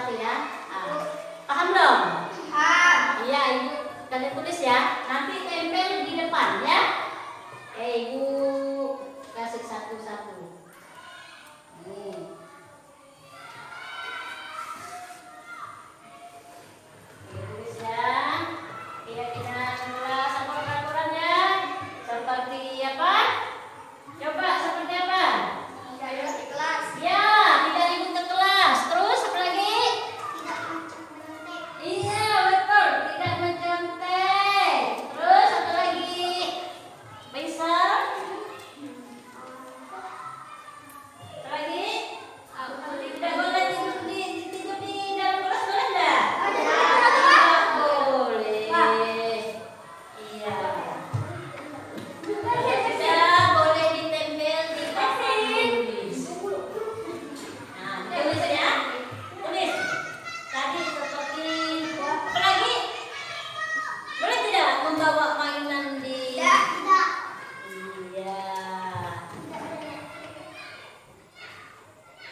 satu-satu ya. Paham dong? Paham. Iya, Ibu kalian tulis ya. Nanti tempel di depan ya. Ibu kasih satu-satu. Nih. Tulis ya. Kira-kira kelas apa peraturannya? Seperti apa? Coba seperti apa? Tidak ikut di kelas. Ya, tidak ikut ke kelas. Terus apa lagi? Tidak mencontek. Iya, betul. Tidak mencontek. Terus apa lagi? Bisa? Apa lagi? Tidak boleh tidur di dalam kelas, boleh enggak? Tidak boleh. Iya. Tidak boleh ditempel di papan tulis. Nah, tulis ya. Tulis. Tadi seperti apa lagi? Boleh tidak membawa mainan di? Tidak. Iya.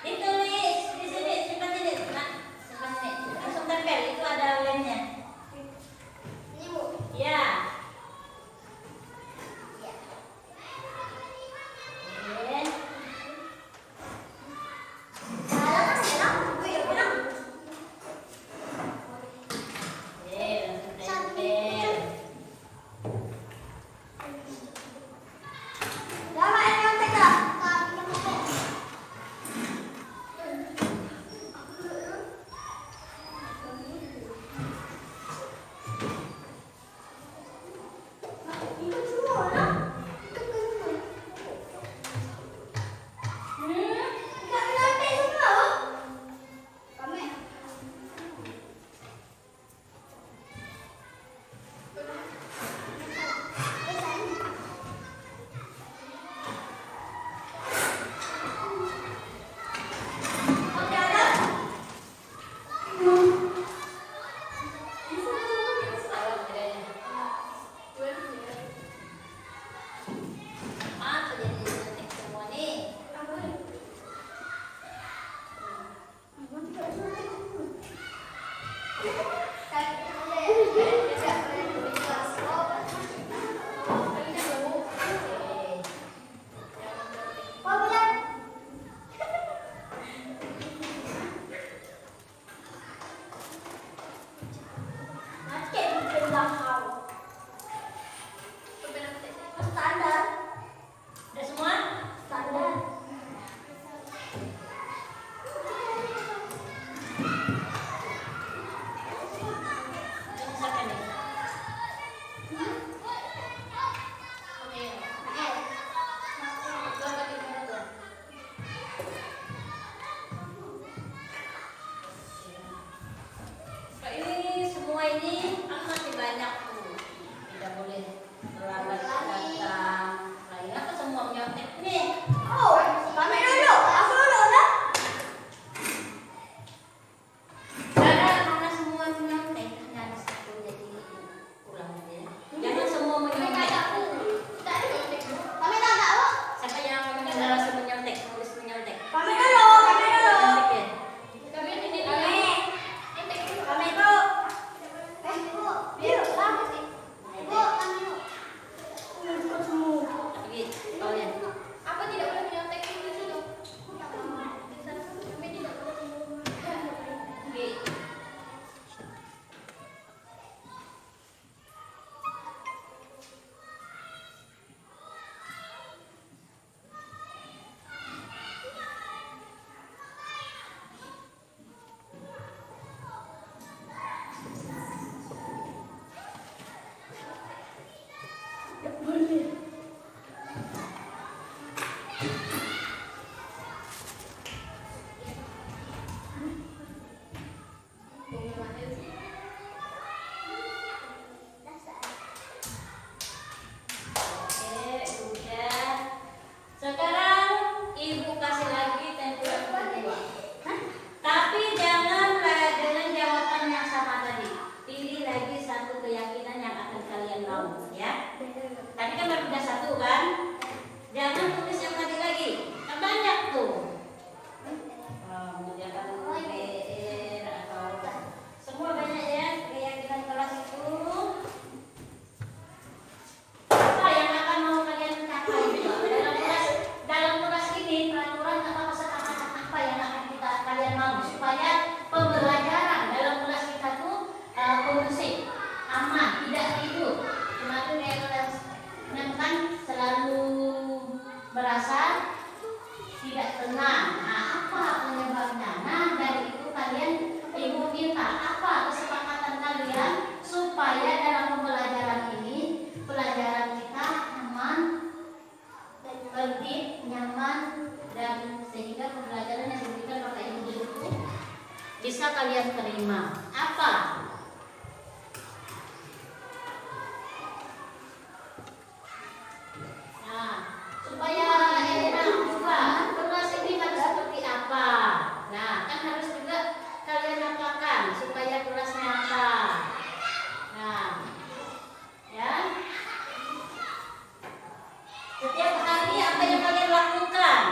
Ditulis di sini, simpan sini. Nah, simpan sini. Langsung tempel, itu ada lemnya. Ini Bu. Ya. Iya. Oke. Oke, langsung tempel. Apa jadi cantik semua nih? Udah semua? Siapa nih? Ini semua ini masih banyak tuh. Tidak boleh terlambat datang. Lain apa semua menyontek nih? Karena semua menyontek, hanya ada satu jadi ulang aja ya. Jangan semua menyontek. Siapa yang memang langsung menyontek, nulis menyontek? Menyontek ya? Lagi, oh ya. Apa tidak boleh menyontek di situ? Oke. Oke, udah. Sekarang Ibu kasih lagi tempel yang kedua. Tapi janganlah dengan jawaban yang sama tadi. Pilih lagi satu keyakinan yang akan kalian mau, ya. Tadi kan baru udah satu kan? Jangan tulis yang tadi lagi. Kan banyak tuh. Mengerjakan PR atau bisa kalian terima? Apa? Nah, supaya enak juga, kelas ini harus seperti apa? Nah, kan harus juga kalian apakan supaya kelasnya apa? Nah, ya. Setiap hari apa yang kalian lakukan?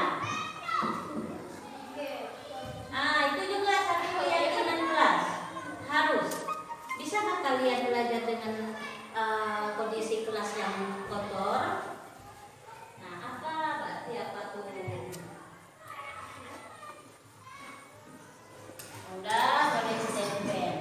Nah, itu juga satu keyakinan kelas. Harus. Bisakah kalian belajar dengan kondisi kelas yang kotor? Nah, apa berarti apa tuh? Udah boleh ditempel.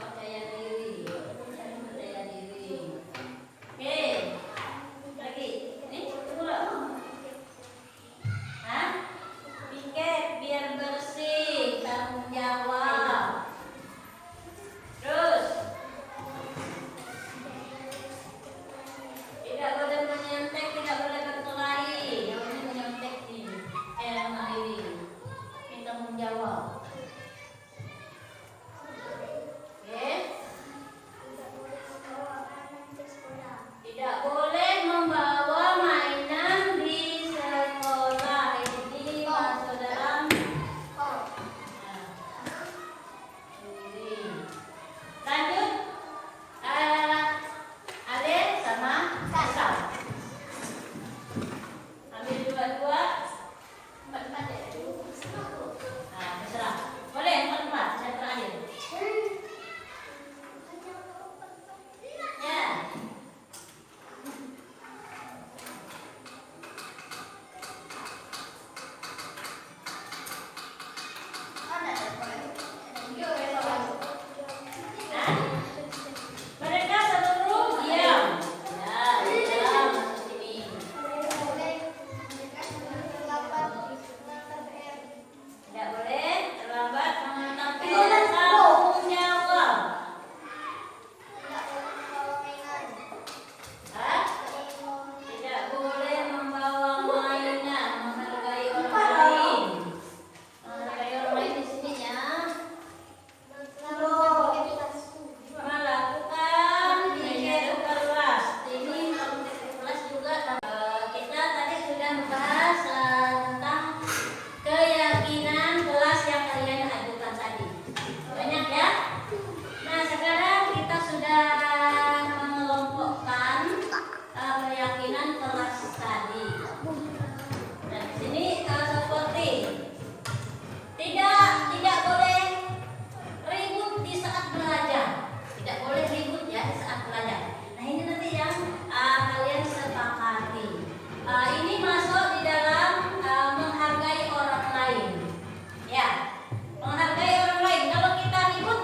Percaya diri. Percaya diri. Oke. Lagi. Ini dulu. Hah? Piket biar bersih, tanggung jawab. Terus tidak boleh menyontek, tidak boleh berkelahi. Yang ini menyontek nih, anak ini. Ini tanggung jawab. Oke? Tidak boleh membawa mainan di sekolah. Ini masuk dalam. Lanjut. Ale sama Kasal. Ambil dua-dua. Empat-empat ya. Nah, terserah. Boleh empat-empat. Saya terakhir. Ya. Mereka seluruh diam. Ya, diam masuk sini. Tidak boleh terlambat mengantar tanggung jawab. Hah? Tidak boleh membawa mainan, menghargai orang lain. Menghargai orang lain di sini ya. Melakukan pikir keras. Ini kalau pikir keras juga kita tadi sudah membahas tentang keyakinan kelas yang kalian ajukan tadi. Banyak ya. Nah sekarang kita sudah mengelompokkan keyakinan kelas tadi. Nah di sini seperti tidak boleh ribut di saat belajar. Tidak boleh ribut ya di saat belajar. Nah ini nanti yang kalian sepakati. Ini masuk di dalam menghargai orang lain. Ya, menghargai orang lain. Kalau kita ribut,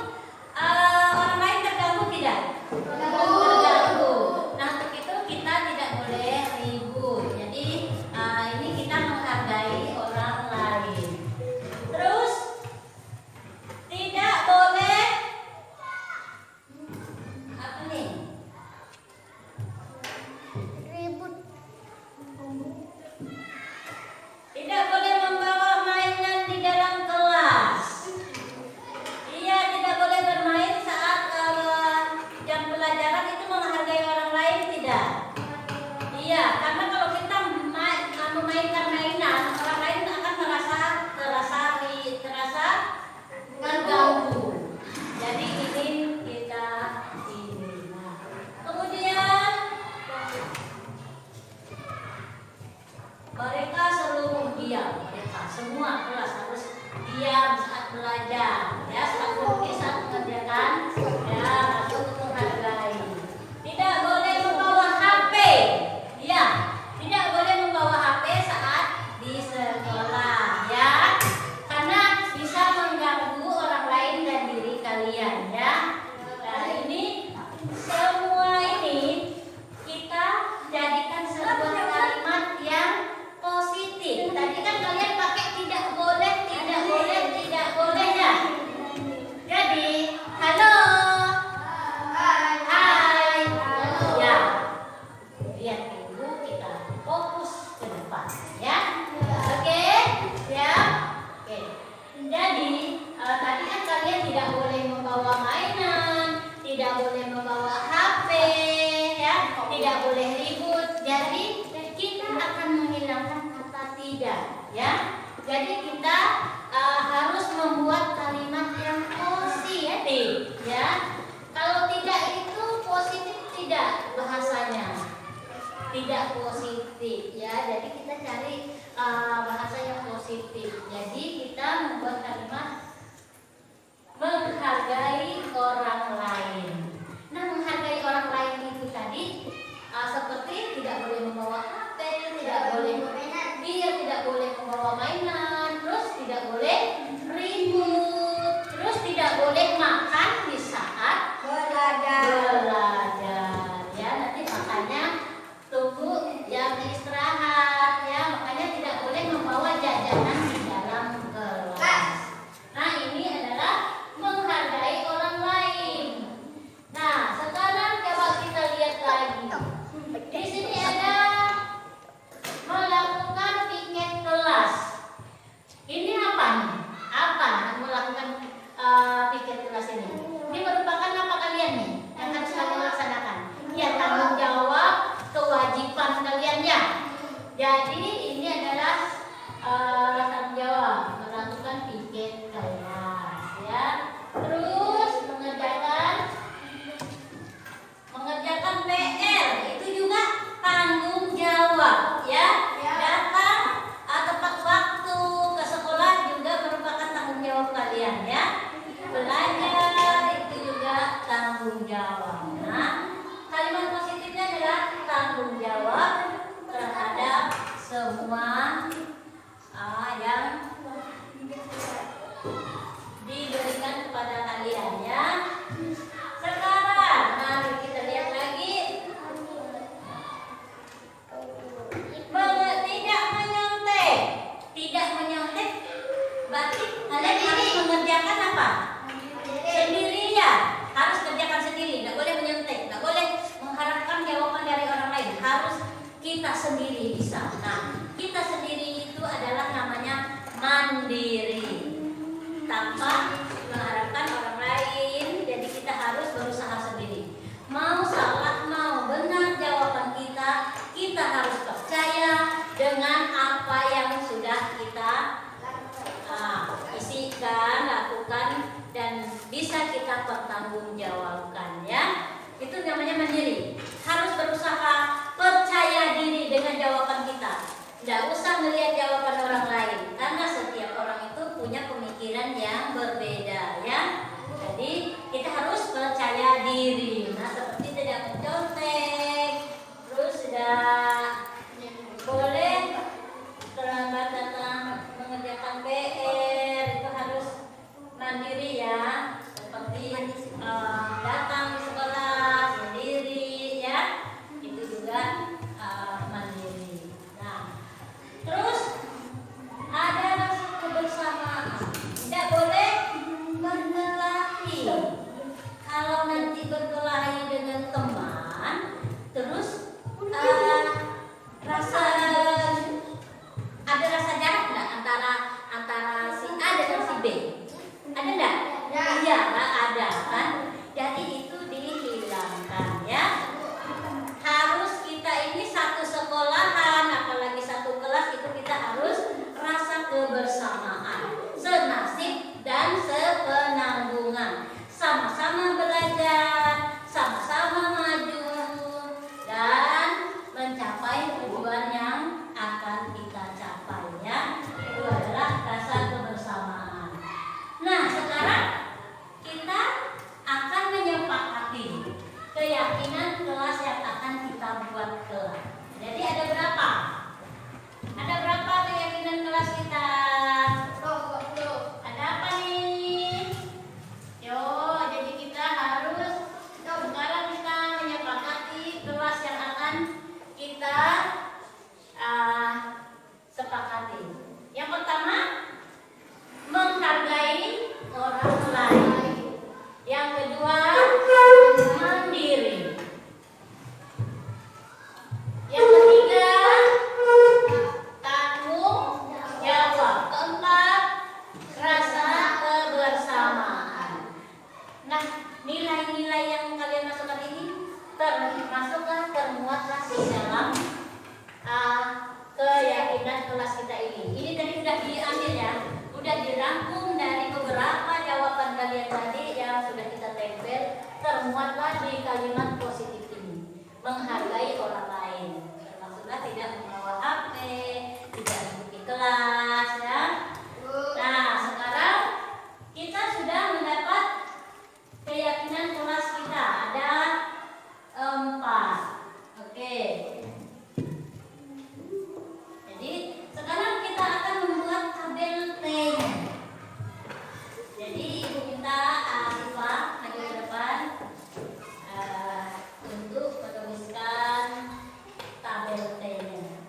orang lain terganggu tidak? Terganggu. Nah untuk itu kita tidak boleh ribut. Jadi ini kita menghargai orang lain. Terus tidak boleh apa nih? Tidak boleh membawa mainan di dalam kelas. Iya, tidak boleh bermain saat jam pelajaran. Itu menghargai orang lain tidak? Iya, karena kalau kita memainkan mainan, orang lain akan terasa terganggu. Jadi ingin kita ini. Nah, kemudian mereka seluruh diam. Mereka semua kelas harus diam saat belajar. Ya, saat berlukis, saat mengerjakan. Ya, harus menghargai. Tidak boleh membawa HP. Ya, tidak boleh membawa HP saat di sekolah. Ya, karena bisa mengganggu orang lain dan diri kalian. Ya, nah ini semua ini kita jadikan sebuah kalimat yang positif. Tadi kan kalian pakai tidak boleh ya. Jadi, halo. Hai. Ya. Lihat ibu kita fokus ke depan ya. Oke? Siap? Oke. Jadi, tadi kan kalian tidak boleh membawa mainan, tidak boleh membawa HP ya, tidak boleh ribut. Jadi kita akan menghilangkan kata tidak ya. Jadi kita harus membuat kalimat yang positif ya. Kalau tidak itu positif tidak bahasanya. Tidak positif ya. Jadi kita cari bahasa yang positif. Jadi kita membuat kalimat menghargai orang lain. Nah, menghargai orang lain itu tadi seperti tidak boleh membawa HP, tidak boleh tidak boleh membawa mainan, terus tidak boleh ribut, terus tidak boleh Jadi ini adalah tanggung jawab melakukan piket kelas ya. Terus mengerjakan PR itu juga tanggung jawab ya. Datang tepat waktu ke sekolah juga merupakan tanggung jawab kalian ya. Belajar itu juga tanggung jawab. Nah, kalimat positifnya adalah tanggung jawab terhadap semua yang diberikan kepada kalian ya. Sekarang mari kita lihat lagi. Tidak menyontek. Tidak menyontek berarti kalian harus mengerjakan apa? Sendirian. Harus kerjakan sendiri. Tidak boleh menyontek. Tidak boleh mengharapkan jawaban dari orang lain. Harus kita sendiri bisa. Nah, kita sendiri itu adalah namanya mandiri. Tanpa mengharapkan orang lain. Jadi kita harus berusaha sendiri. Mau salah, mau benar jawaban kita, kita harus percaya dengan apa yang sudah kita isikan, lakukan, dan bisa kita pertanggungjawabkan ya. Itu namanya mandiri. Harus berusaha, percaya diri dengan jawaban kita. Tidak usah melihat jawaban orang lain, karena setiap orang itu punya pemikiran yang berbeda ya. Jadi kita harus percaya diri. Nah, seperti tidak mencontek, terus tidak boleh terlambat datang mengerjakan PR, itu harus mandiri ya. Seperti datang di sekolah sendiri ya, itu juga mandiri. Nah, terus ada rasa kebersamaan. Tidak boleh berkelahi. Kalau nanti berkelahi dengan teman, terus ada rasa jarak nggak antara si A dengan si B? Ada nggak? Iya, nggak ada kan? Jadi itu dihilangkan ya. Harus kita ini satu sekolahan, apalagi satu kelas, itu kita harus rasa kebersamaan, senasib dan sepenanggungan, sama-sama belajar, sama-sama maju dan mencapai tujuan yang akan kita capai ya. Itu adalah rasa kebersamaan. Nah, sekarang kita akan menyepakati keyakinan kelas yang akan kita buat kelak. Jadi ada berapa? Ada berapa keyakinan kelas kita? Ada apa nih? Yo, jadi kita harus sekarang kita menyepakati kelas yang akan kita sepakati. Yang pertama, menghargai orang lain. Yang kedua, mandiri. Yang ketiga, tanggung jawab. Keempat, rasa kebersamaan. Nah, nilai-nilai yang kalian masukkan ini termuatlah di dalam keyakinan kelas kita ini. Ini tadi sudah diambil ya, sudah dirangkum dari beberapa jawaban kalian tadi yang sudah kita tempel. Termuatlah di kalimat positif ini, menghargai orang lain, termasuklah tidak membawa HP, tidak mengikuti kelas ya. Nah, sekarang kita sudah mendapat keyakinan kelas kita ada 4. Oke. Jadi sekarang kita akan membuat tabel T-nya. Jadi ibu minta Asifa maju ke depan untuk menuliskan tabel T-nya.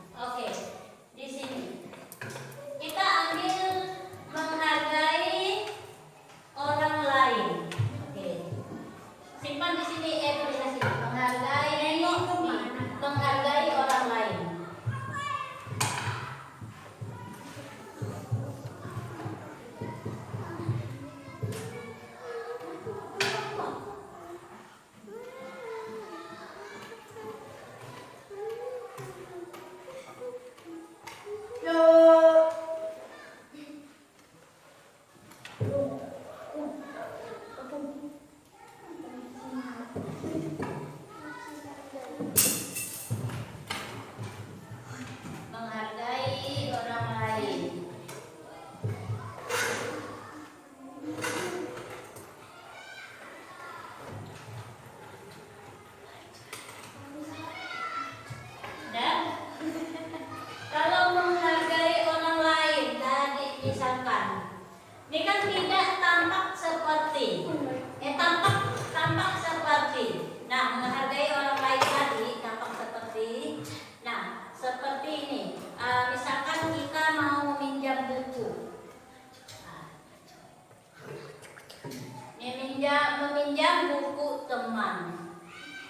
meminjam buku teman.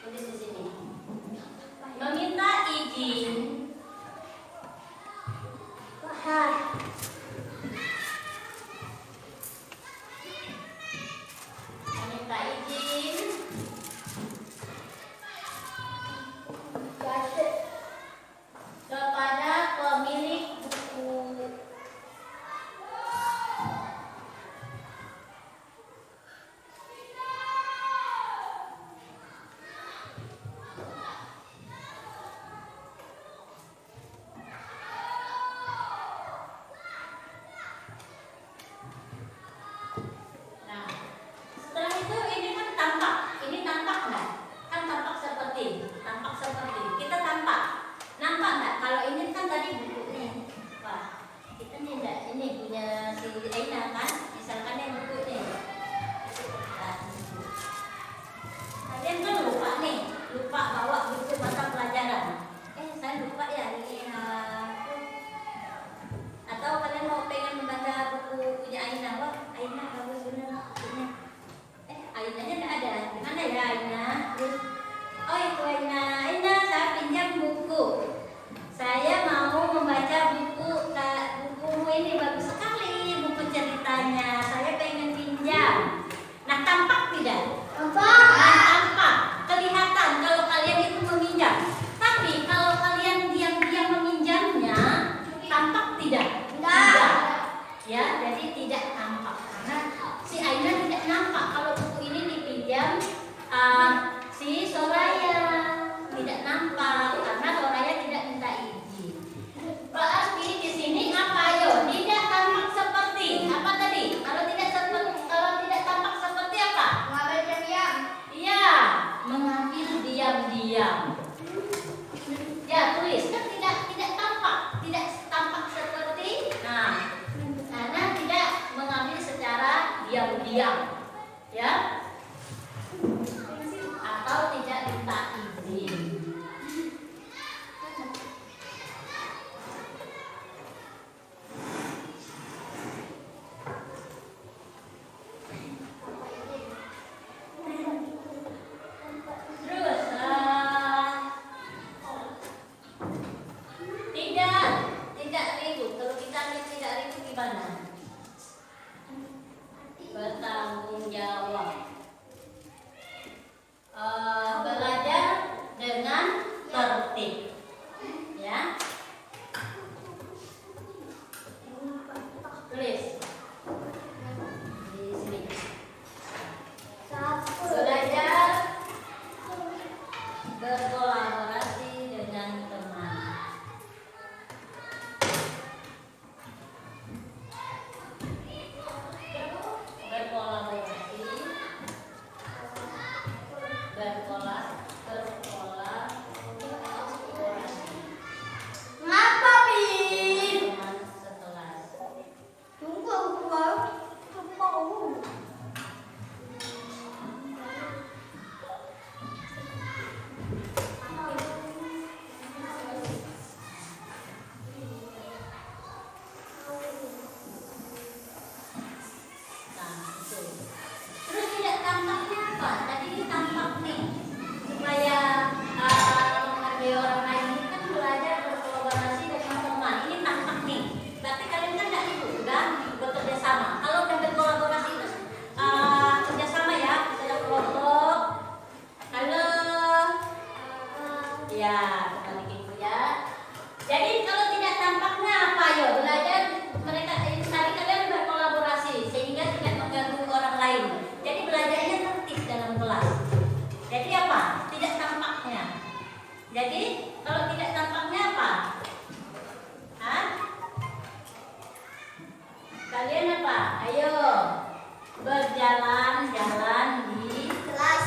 Tulis di sini. Meminta izin. Meminta izin kepada pemilik buku. Nah, setelah itu ini kan tampak. Ini tampak nggak? Kan tampak seperti. Kita tampak. Nampak nggak? Kalau ini kan tadi bukunya. Wah, kita nih enggak ini punya si Aina kan? Misalkan yang buku nih. Nah, kalian kan lupa nih, lupa bawa buku mata pelajaran. Saya lupa ya ini. Atau kalian mau pengen membaca buku punya Aina? Wah, Aina bagus bener bukunya. Ainanya nggak ada. Mana ya Aina? Oh itu Aina. Aina, saya pinjam buku. Saya mau membaca bukumu ini bagus sekali buku ceritanya. Saya pengen pinjam. Nah, tampak tidak? Tampak. Kelihatan kalau kalian itu meminjam. Tapi kalau kalian diam-diam meminjamnya, tampak tidak? Tidak. Ya, jadi tidak tampak karena si Aina tidak nampak kalau buku ini dipinjam si Soraya. Tidak nampak karena Soraya tidak minta izin. Berarti di sini apa yo? Tidak tampak seperti apa tadi? Kalau tidak tampak seperti apa? Mengambil diam-diam. Iya, mengambil diam-diam. Ya, tulis kan tidak tampak seperti. Nah, karena tidak mengambil secara diam-diam. Ya. Atau tidak minta izin. Terus tidak ribut. Kalau kita tidak ribut gimana? Bertanggung jawab. Belajar dengan tertib. Ya. Tulis di sini. Belajar berkolaborasi dengan teman. Ngapa, Bin? Teman sekelas. Tunggu aku keluar. Mau. Nah, itu. Terus tidak tampaknya apa? Tadi ini tampak nih supaya menghargai orang lain. Ini kan belajar berkolaborasi dengan teman. Ini tampak nih. Berarti kalian kan tidak itu sudah bekerja sama. Kalau udah berkolaborasi itu kerja sama ya, sudah kelompok. Halo. Ya, seperti itu ya. Jadi kalau tidak tampaknya apa yo? Belajar mereka tadi kalian berkolaborasi sehingga tidak mengganggu orang lain. Jadi belajarnya tertib dalam kelas. Jadi apa? Tidak tampaknya. Jadi kalau tidak tampaknya apa? Hah? Kalian apa? Ayo berjalan-jalan di kelas.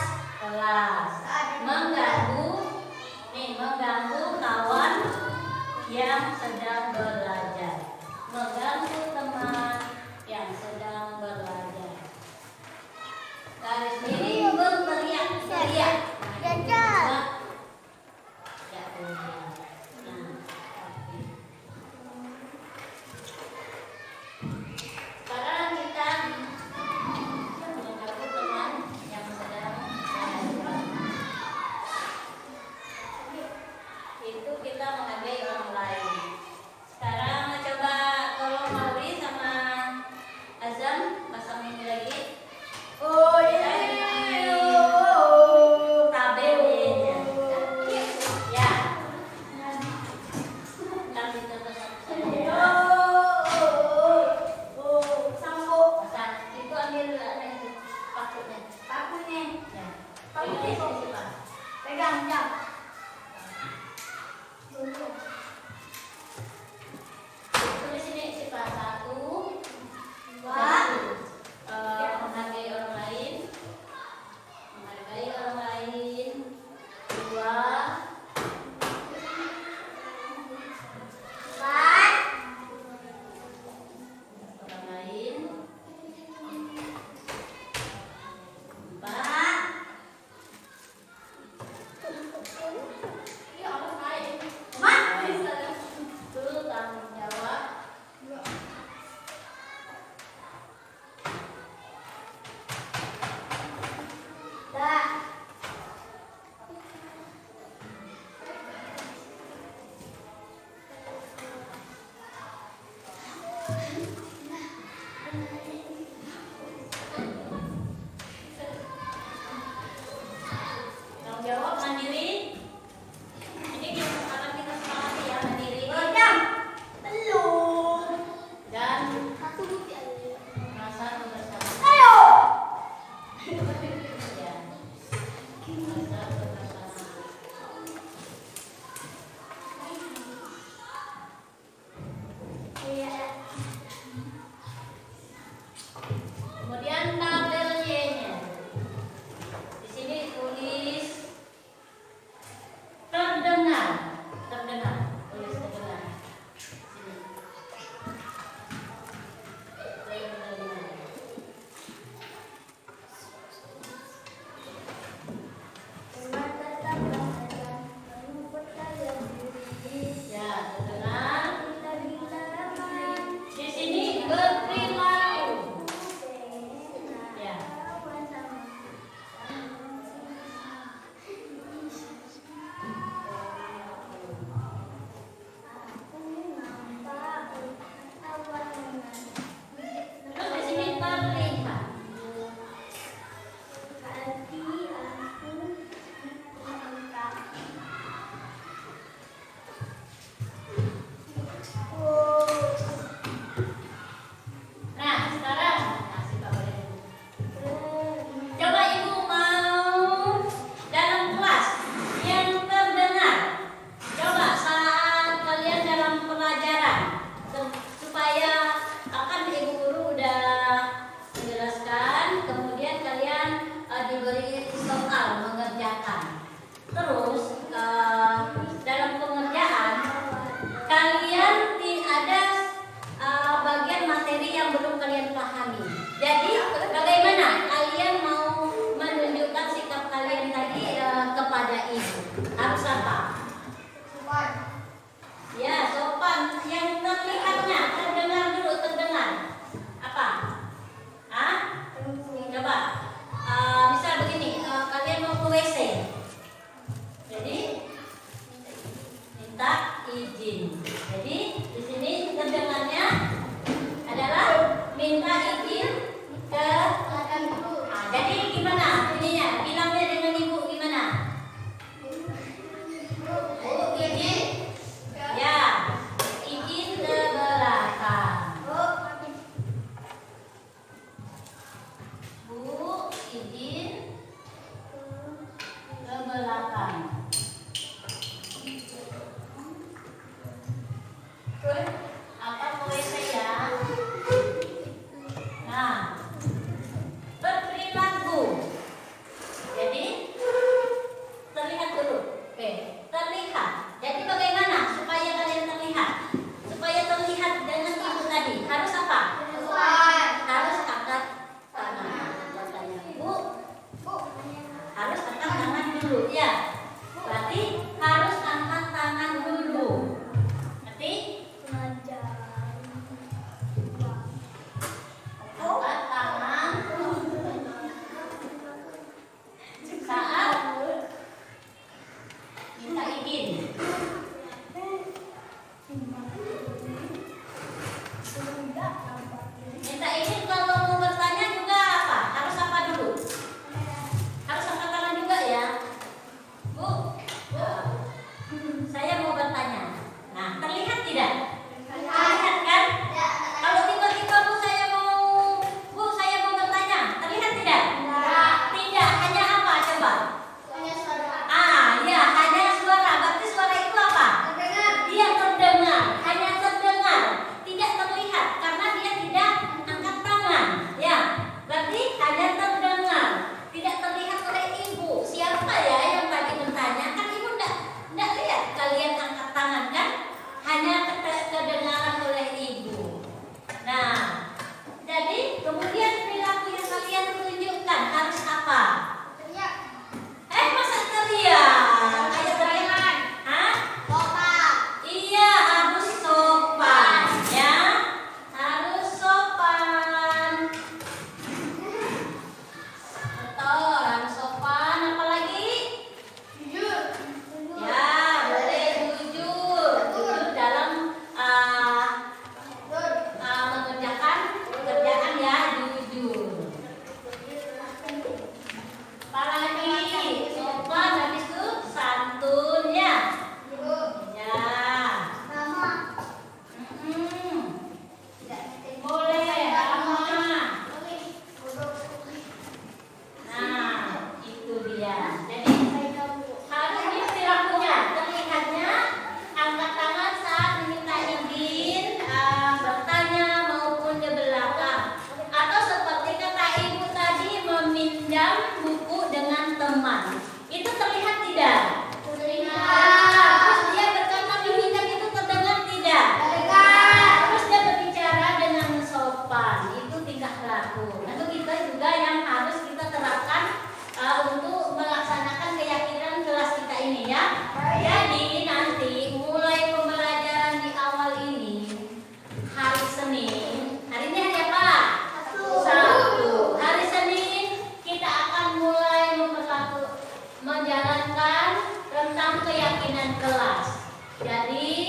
Mengganggu kawan yang sedang belajar. Mengganggu teman yang sedang belajar. Garis miring berteriak-teriak. Jajan. Ya udah. Nah, oke. Sekarang kita mengganggu teman Ini sini, Pak. Pegang jam. Tulis sini, Pak. 1, 2, menghargai orang lain. Menghargai orang lain. 2, 4, orang lain. 4, 1, tanggung jawab. dah. Tanggung jawab mandiri. Ini yang akan kita sepakati ya, mandiri Jam. Belum. dan Satu bukti aja. merasa kebersamaan. Ayo. Ya, merasa kebersamaan. Iya. Kemudian tabel Y-nya. Di sini tulis terdengar. Terdengar. Tulis terdengar. Sini. Terdengar. Ya, terdengar. Di sini berperilaku. Ya. Terus di sini terlihat. Nah, sekarang kasih Pak boleh. Coba Ibu mau dalam kelas yang terdengar. Coba saat kalian dalam pelajaran supaya akan Ibu guru udah menjelaskan, kemudian kalian diberi soal mengerjakan. Terus dalam pengerjaan kalian ada bagian materi yang belum kalian pahami. Jadi bagaimana kalian mau menunjukkan sikap kalian tadi kepada ibu? Harus apa? Ya, sopan. Yang terlihatnya, terdengar dulu, terdengar. Apa? Hah? Coba. Misal begini, kalian mau ke WC. Jadi minta izin. Jadi di sini terdengarnya adalah minta izin ke. Jadi gimana ininya? Bilangnya dengan ibu gimana? Bu, izin. Ya, izin ke belakang. Bu, izin ke belakang. Apa boleh saya? Nah, berperilaku. Jadi terlihat dulu. Oke, terlihat. Jadi bagaimana supaya kalian terlihat? Supaya terlihat dengan ibu tadi harus apa? Harus angkat tangan. Katanya Bu, harus angkat tangan dulu ya. Berarti harus angkat tangan dulu. Ngerti? Angkat tangan saat minta izin. Minta izin kalau mau bertanya juga apa? Harus apa dulu? Harus angkat tangan juga ya. pinjam buku dengan teman. Itu terlihat tidak? Terlihat. Terus dia berkata menghindar, itu terdengar tidak? Terdengar. Terus dia berbicara dengan sopan. Itu tingkah laku. Nah, itu kita juga yang harus kita terapkan untuk melaksanakan keyakinan kelas kita ini ya. Jadi nanti mulai pembelajaran di awal ini hari Senin. Hari ini hari apa? Sabtu. Hari Senin kita akan mulai menjalankan tentang keyakinan kelas. Jadi